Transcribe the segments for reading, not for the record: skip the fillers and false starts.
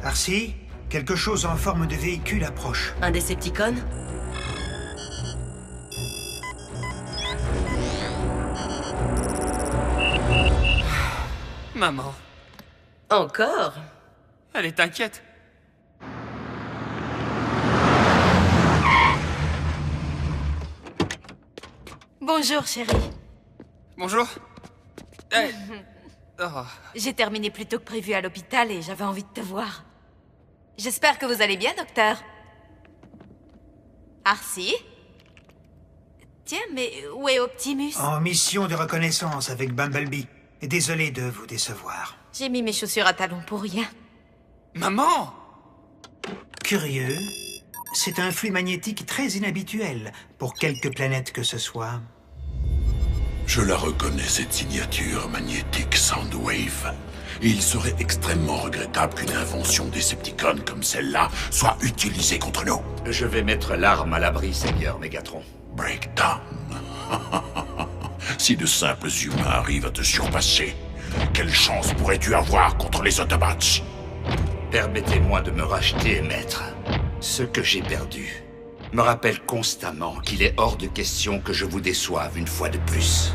Arcee, quelque chose en forme de véhicule approche. Un Decepticon? Maman, Encore? elle est inquiète. Bonjour, chérie. Bonjour. Hey. Oh. J'ai terminé plus tôt que prévu à l'hôpital et j'avais envie de te voir. J'espère que vous allez bien, docteur. Arcee? Tiens, mais où est Optimus? En mission de reconnaissance avec Bumblebee. Désolé de vous décevoir. J'ai mis mes chaussures à talons pour rien. Maman! Curieux, c'est un flux magnétique très inhabituel pour quelque planète que ce soit. Je la reconnais, cette signature magnétique Soundwave. Et il serait extrêmement regrettable qu'une invention Decepticon comme celle-là soit utilisée contre nous. Je vais mettre l'arme à l'abri, Seigneur Megatron. Breakdown. Si de simples humains arrivent à te surpasser, quelle chance pourrais-tu avoir contre les Autobots? Permettez-moi de me racheter, maître. Ce que j'ai perdu me rappelle constamment qu'il est hors de question que je vous déçoive une fois de plus.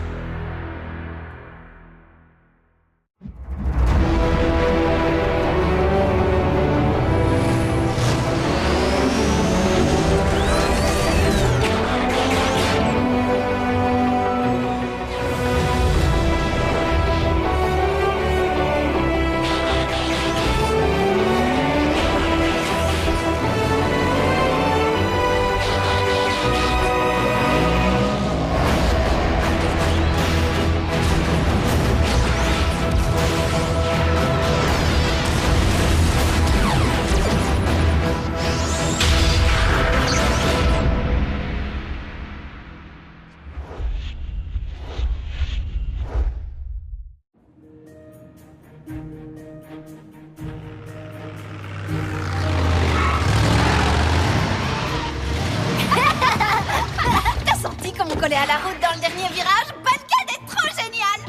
T'as senti comme on collait à la route dans le dernier virage? Balkan est trop génial!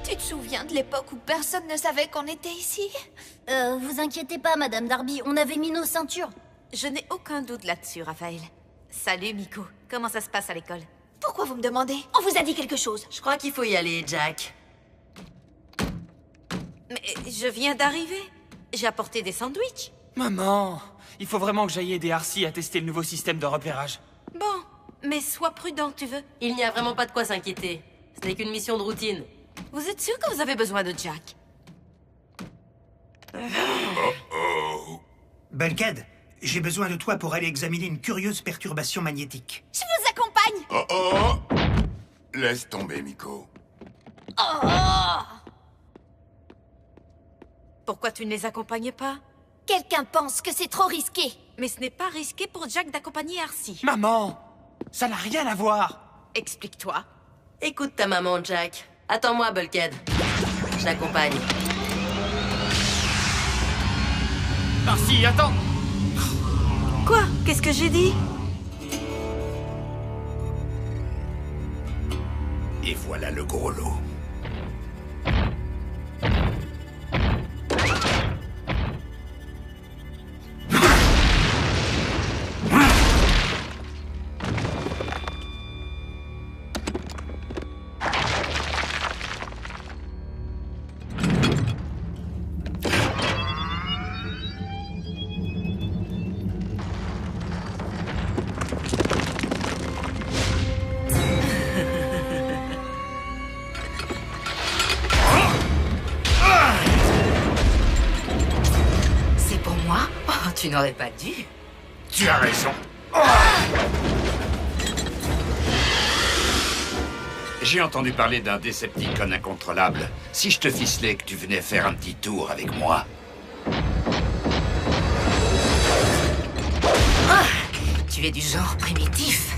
Tu te souviens de l'époque où personne ne savait qu'on était ici? Vous inquiétez pas, Madame Darby, on avait mis nos ceintures. Je n'ai aucun doute là-dessus, Raphaël. Salut, Miko. Comment ça se passe à l'école? Pourquoi vous me demandez? On vous a dit quelque chose. Je crois qu'il faut y aller, Jack. Mais je viens d'arriver. J'ai apporté des sandwichs. Maman, il faut vraiment que j'aille aider Arcee à tester le nouveau système de repérage. Bon, mais sois prudent, tu veux. Il n'y a vraiment pas de quoi s'inquiéter. Ce n'est qu'une mission de routine. Vous êtes sûr que vous avez besoin de Jack? Bulkhead, j'ai besoin de toi pour aller examiner une curieuse perturbation magnétique. Je vous accompagne. Oh oh! Laisse tomber, Miko. Pourquoi tu ne les accompagnes pas? Quelqu'un pense que c'est trop risqué. Mais ce n'est pas risqué pour Jack d'accompagner Arcee. Maman! Ça n'a rien à voir! Explique-toi. Écoute ta maman, Jack. Attends-moi, Bulkhead. Je t'accompagne. Arcee, attends! Quoi? Qu'est-ce que j'ai dit? Et voilà le gros lot. Tu n'aurais pas dû. Tu as raison. J'ai entendu parler d'un Decepticon incontrôlable. Si je te ficelais que tu venais faire un petit tour avec moi. Tu es du genre primitif.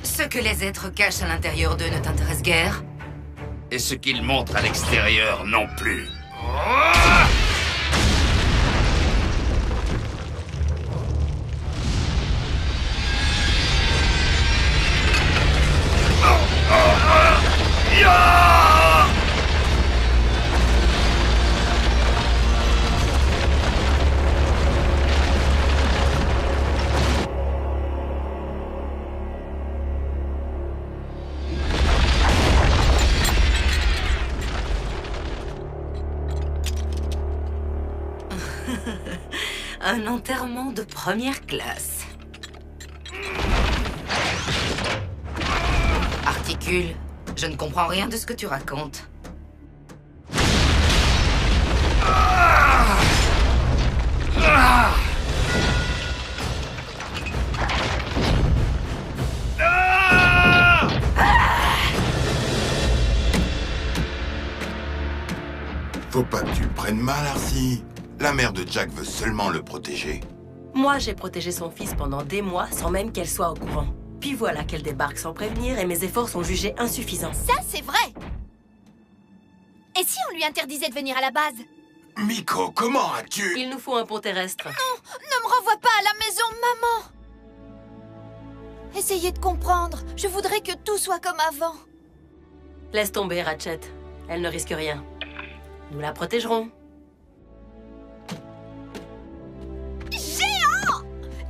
Ce que les êtres cachent à l'intérieur d'eux ne t'intéresse guère? Et ce qu'ils montrent à l'extérieur non plus. Un enterrement de première classe. Articule, je ne comprends rien de ce que tu racontes. Faut pas que tu le prennes mal, Arcee. La mère de Jack veut seulement le protéger. Moi, j'ai protégé son fils pendant des mois sans même qu'elle soit au courant. Puis voilà qu'elle débarque sans prévenir et mes efforts sont jugés insuffisants. Ça, c'est vrai. Et si on lui interdisait de venir à la base? Miko, comment as-tu... Il nous faut un pont terrestre. Non, ne me renvoie pas à la maison, maman. Essayez de comprendre. Je voudrais que tout soit comme avant. Laisse tomber, Ratchet. Elle ne risque rien. Nous la protégerons. Géant!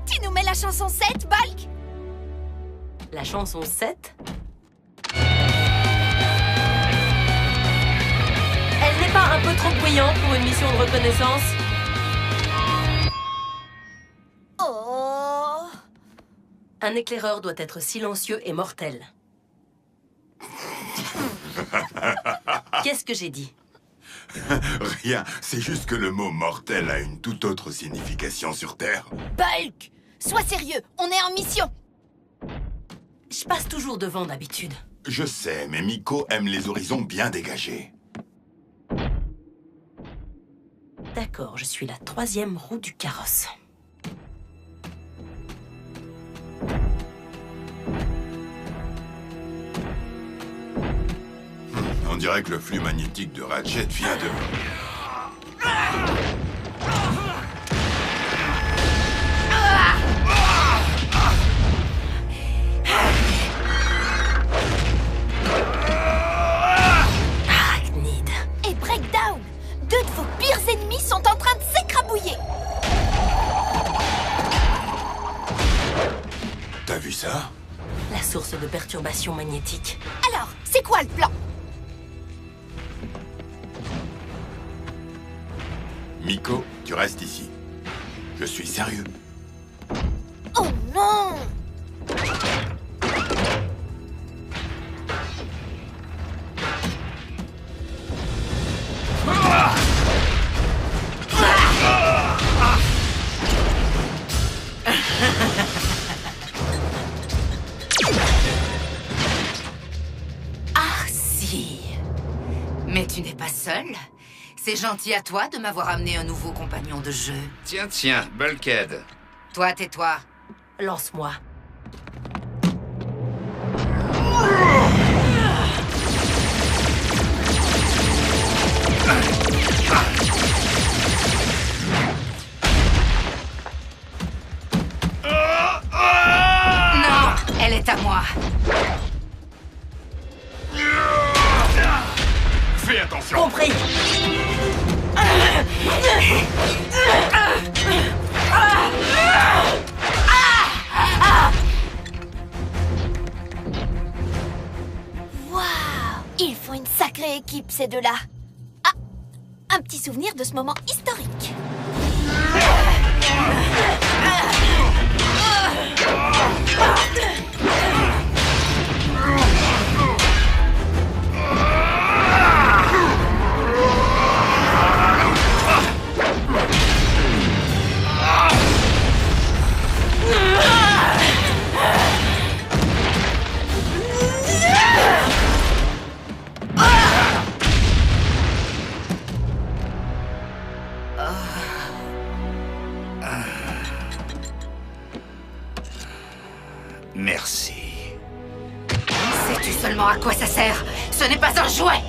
Tu nous mets la chanson 7, Bulk? La chanson 7? Elle n'est pas un peu trop bruyante pour une mission de reconnaissance? Oh! Un éclaireur doit être silencieux et mortel. Qu'est-ce que j'ai dit? Rien, c'est juste que le mot mortel a une toute autre signification sur Terre. Bulk! Sois sérieux, on est en mission! Je passe toujours devant d'habitude. Je sais, mais Miko aime les horizons bien dégagés. D'accord, je suis la 3e roue du carrosse. On dirait que le flux magnétique de Ratchet vient de... Arachnide. Et Breakdown! Deux de vos pires ennemis sont en train de s'écrabouiller! T'as vu ça? La source de perturbation magnétique. Alors, c'est quoi le plan? Miko, tu restes ici. Je suis sérieux. Oh non! Arcee. Mais tu n'es pas seul. C'est gentil à toi de m'avoir amené un nouveau compagnon de jeu. Tiens, tiens, Bulkhead. Toi, tais-toi. Lance-moi. Non, elle est à moi. Fais attention! Compris. Waouh! Ils font une sacrée équipe, ces deux-là. Ah! Un petit souvenir de ce moment historique. Merci. Sais-tu seulement à quoi ça sert? Ce n'est pas un jouet!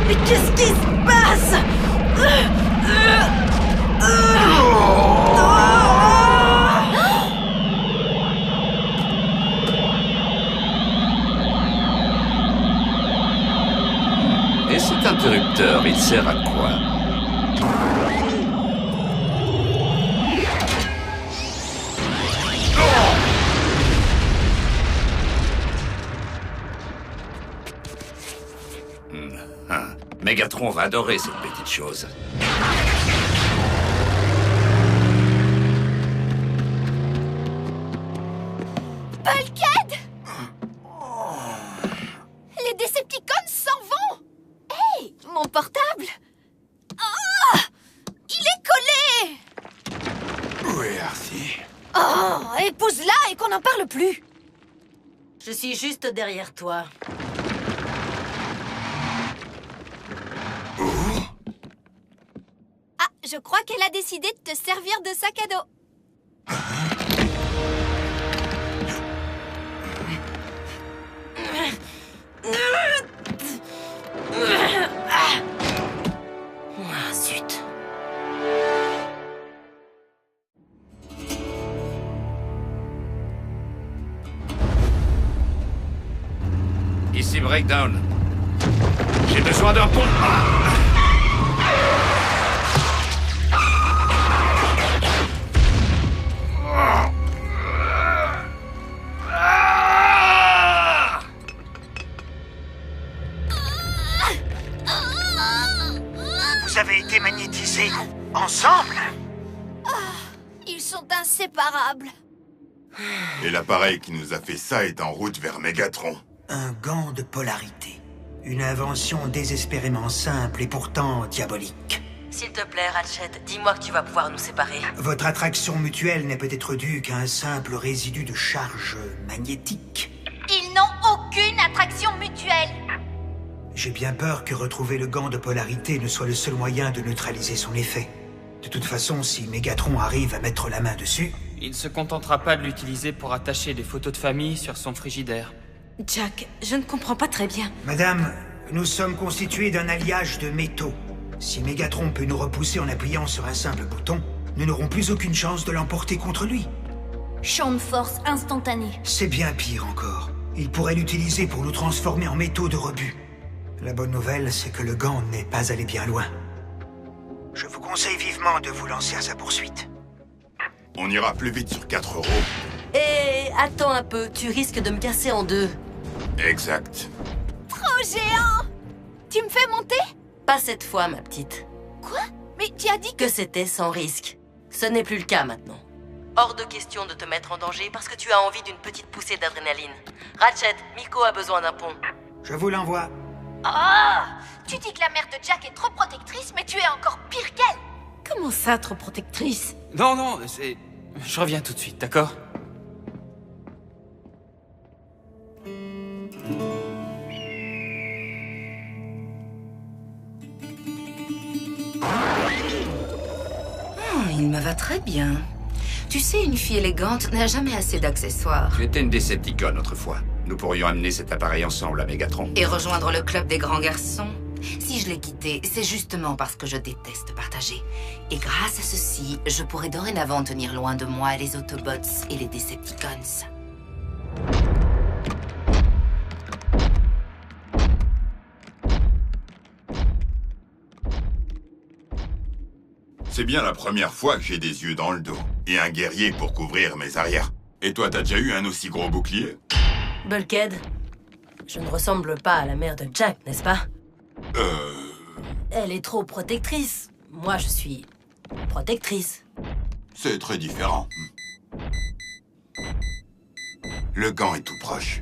Mais qu'est-ce qui se passe? interrupteur, il sert à quoi? Mégatron va adorer cette petite chose. Bulkhead! Les Decepticons s'en vont! Hey, mon portable! Oh! Il est collé! Où est Arcee? Oh, épouse-la et qu'on n'en parle plus! Je suis juste derrière toi. Ah, je crois qu'elle a décidé de te servir de sac à dos. Ah, zut. Ici Breakdown. J'ai besoin d'un pont. Vous avez été magnétisés ensemble? Ils sont inséparables. Et l'appareil qui nous a fait ça est en route vers Mégatron. Un gant de polarité. Une invention désespérément simple et pourtant diabolique. S'il te plaît, Ratchet, dis-moi que tu vas pouvoir nous séparer. Votre attraction mutuelle n'est peut-être due qu'à un simple résidu de charge magnétique. Ils n'ont aucune attraction mutuelle. J'ai bien peur que retrouver le gant de polarité ne soit le seul moyen de neutraliser son effet. De toute façon, si Mégatron arrive à mettre la main dessus... Il ne se contentera pas de l'utiliser pour attacher des photos de famille sur son frigidaire. Jack, je ne comprends pas très bien. Madame, nous sommes constitués d'un alliage de métaux. Si Mégatron peut nous repousser en appuyant sur un simple bouton, nous n'aurons plus aucune chance de l'emporter contre lui. Champ de force instantané. C'est bien pire encore. Il pourrait l'utiliser pour nous transformer en métaux de rebut. La bonne nouvelle, c'est que le gant n'est pas allé bien loin. Je vous conseille vivement de vous lancer à sa poursuite. On ira plus vite sur 4 euros. Et attends un peu, tu risques de me casser en deux. Exact. Trop géant! Tu me fais monter? Pas cette fois, ma petite. Quoi? Mais tu as dit que... Que c'était sans risque. Ce n'est plus le cas maintenant. Hors de question de te mettre en danger parce que tu as envie d'une petite poussée d'adrénaline. Ratchet, Miko a besoin d'un pont. Je vous l'envoie. Oh! Tu dis que la mère de Jack est trop protectrice, mais tu es encore pire qu'elle! Comment ça, trop protectrice? Non, non, c'est... Je reviens tout de suite, d'accord? Il me va très bien. Tu sais, une fille élégante n'a jamais assez d'accessoires. Tu étais une Decepticon autrefois. Nous pourrions amener cet appareil ensemble à Mégatron. Et rejoindre le club des grands garçons. Si je l'ai quitté, c'est justement parce que je déteste partager. Et grâce à ceci, je pourrais dorénavant tenir loin de moi les Autobots et les Decepticons. C'est bien la première fois que j'ai des yeux dans le dos. Et un guerrier pour couvrir mes arrières. Et toi, t'as déjà eu un aussi gros bouclier? Bulkhead, je ne ressemble pas à la mère de Jack, n'est-ce pas? Elle est trop protectrice. Moi, je suis... protectrice. C'est très différent. Le gant est tout proche.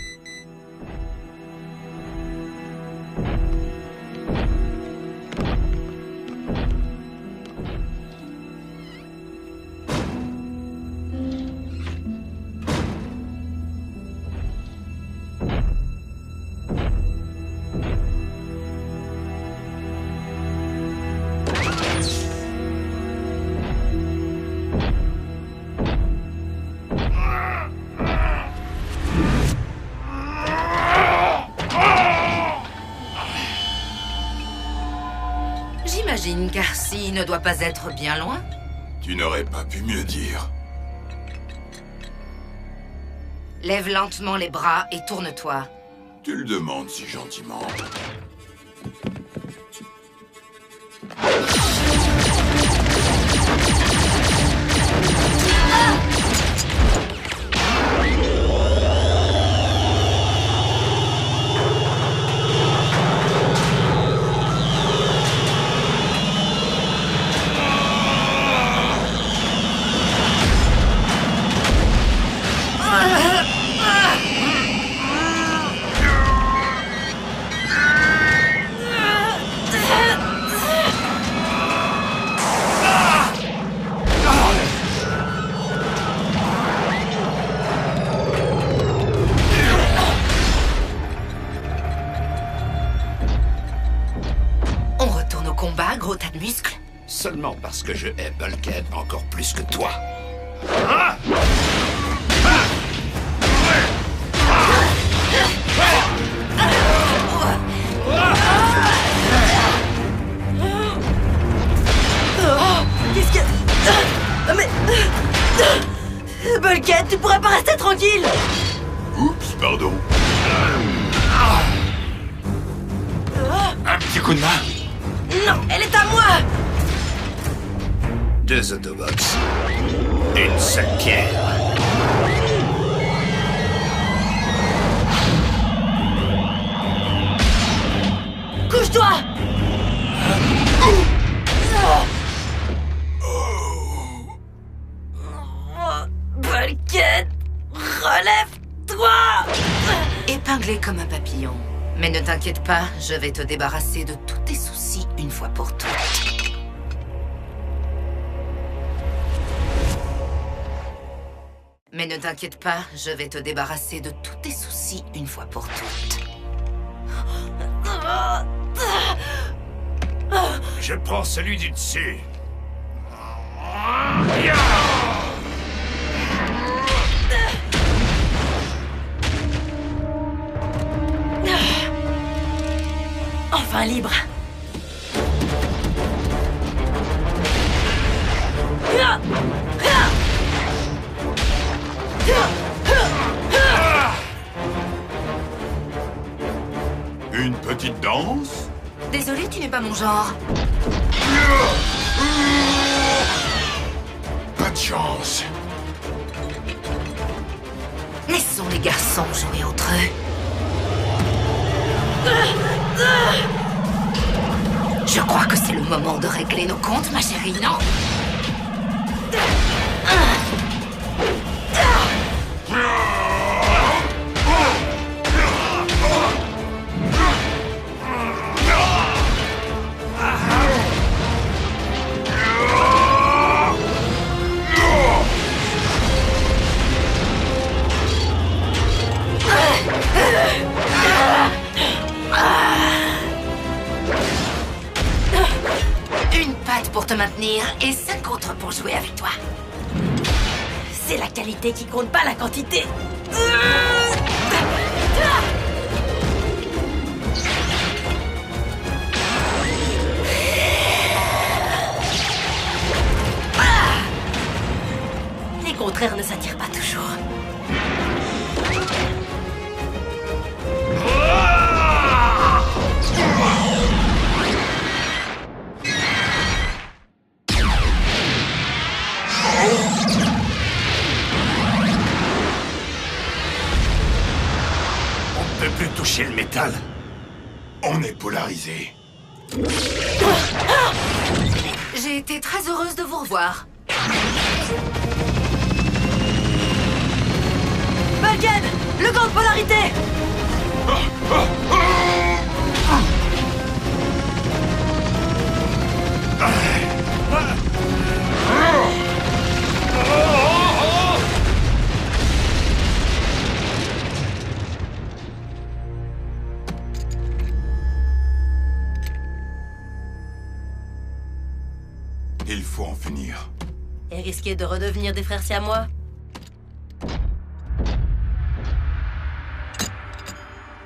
J'imagine qu'Arcee ne doit pas être bien loin. Tu n'aurais pas pu mieux dire. Lève lentement les bras et tourne-toi. Tu le demandes si gentiment. tas de muscles? Seulement parce que je hais Bulkhead encore plus que toi. Qu'est-ce que... Mais... Bulkhead, tu pourrais pas rester tranquille? Oups, pardon. Un petit coup de main. Non, elle est à moi! 2 Autobots. Une seule pierre. Couche-toi! Bulkhead, relève-toi! Épinglé comme un papillon. Mais ne t'inquiète pas, je vais te débarrasser de tous tes soucis une fois pour toutes. Mais ne t'inquiète pas, je vais te débarrasser de tous tes soucis une fois pour toutes. Je prends celui du dessus. Enfin libre. Une petite danse? Désolé, tu n'es pas mon genre. Pas de chance. Laissons les garçons jouer entre eux. Je crois que c'est le moment de régler nos comptes, ma chérie, non? Une patte pour te maintenir et 5 autres pour jouer avec toi. C'est la qualité qui compte, pas la quantité. Les contraires ne s'attirent pas toujours. On ne peut plus toucher le métal. On est polarisé. J'ai été très heureuse de vous revoir. Bulkhead, le gant de polarité! Il faut en finir. Et risquer de redevenir des frères siamois?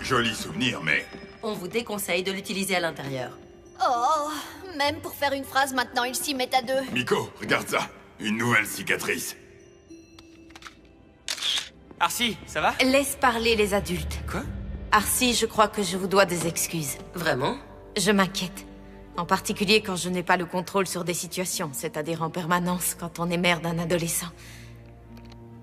Joli souvenir, mais... On vous déconseille de l'utiliser à l'intérieur. Oh, même pour faire une phrase maintenant, ils s'y mettent à 2. Miko, regarde ça. Une nouvelle cicatrice. Arcy, ça va? Laisse parler les adultes. Quoi? Arcy, je crois que je vous dois des excuses. Vraiment? Je m'inquiète. En particulier quand je n'ai pas le contrôle sur des situations, c'est-à-dire en permanence quand on est mère d'un adolescent.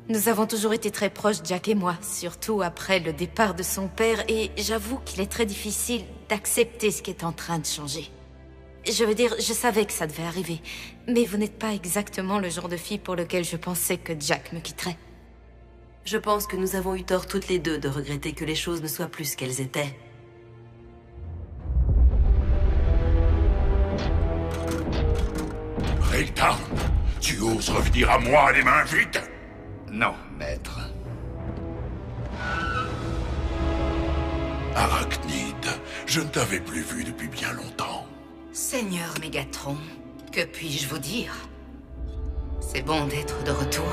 Nous avons toujours été très proches, Jack et moi, surtout après le départ de son père, et j'avoue qu'il est très difficile d'accepter ce qui est en train de changer. Je veux dire, je savais que ça devait arriver, mais vous n'êtes pas exactement le genre de fille pour lequel je pensais que Jack me quitterait. Je pense que nous avons eu tort toutes les deux de regretter que les choses ne soient plus ce qu'elles étaient. Raytown, tu oses revenir à moi les mains vides? Non, maître. Arachnide, je ne t'avais plus vu depuis bien longtemps. Seigneur Mégatron, que puis-je vous dire? C'est bon d'être de retour.